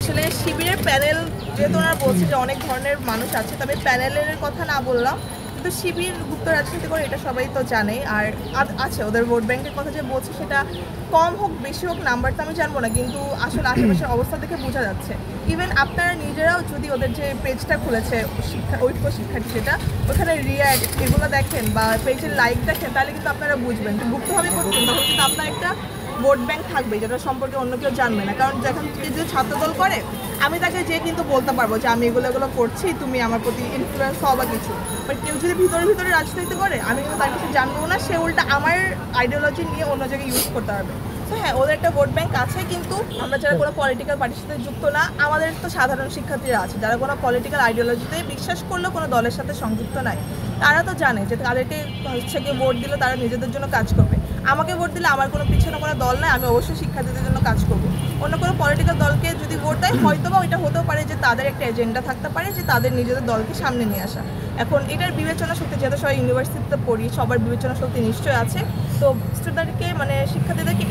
আসলে শিবিরের প্যানেল যেহেতু ওনারা বলছে যে অনেক ধরনের মানুষ আছে, তবে প্যানেলের কথা না বললাম, কিন্তু শিবির গুপ্ত রাজনীতি করে এটা সবাই তো জানে। আর আছে ওদের ভোট ব্যাংকের কথা যে বলছে, সেটা কম হোক বেশি হোক নাম্বার তো আমি জানবো না, কিন্তু আসলে আশেপাশের অবস্থা দেখে বোঝা যাচ্ছে। ইভেন আপনারা নিজেরাও যদি ওদের যে পেজটা খুলেছে ঐক্য শিক্ষার্থী, সেটা ওখানে রিয়াক্ট এগুলো দেখেন বা পেজের লাইক দেখেন, তাহলে কিন্তু আপনারা বুঝবেন যে গুপ্তভাবে করছেন, তখন কিন্তু আপনার একটা ভোট ব্যাংক থাকবে যেটা সম্পর্কে অন্য কেউ জানবে না। কারণ যখন যে ছাত্রদল করে, আমি তাকে যে কিন্তু বলতে পারবো যে আমি এগুলো করছি, তুমি আমার প্রতি ইনফ্লুয়েন্স হও বা কিছু। বাট কেউ যদি ভিতরে ভিতরে রাজনীতি করে, আমি কিন্তু তার কিছু জানবো না, সে উল্টা আমার আইডিওলজি নিয়ে অন্য জায়গায় ইউজ করতে পারবে। তো হ্যাঁ, ওদের একটা ভোট ব্যাংক আছে, কিন্তু আমরা যারা কোনো পলিটিক্যাল পার্টির সাথে যুক্ত না, আমাদের তো সাধারণ শিক্ষার্থীরা আছে যারা কোনো পলিটিক্যাল আইডিওলজিতে বিশ্বাস করলেও কোনো দলের সাথে সংযুক্ত নাই, তারা তো জানে যে তাদেরকে হচ্ছে গিয়ে ভোট দিলে তারা নিজেদের জন্য কাজ করবে। আমাকে ভোট দিলে আমার কোনো পিছনে কোনো দল নাই, আমি অবশ্যই শিক্ষার্থীদের জন্য কাজ করবো। অন্য কোনো পলিটিক্যাল দলকে যদি ভোট দেয়, হয়তো বা ওইটা হতেও পারে যে তাদের একটা এজেন্ডা থাকতে পারে যে তাদের নিজেদের দলকে সামনে নিয়ে আসা। এখন এটার বিবেচনা শক্তি, যেহেতু সবাই ইউনিভার্সিটিতে পড়ি, সবার বিবেচনা শক্তি নিশ্চয়ই আছে। তো স্টুডেন্টকে মানে শিক্ষার্থীদেরকে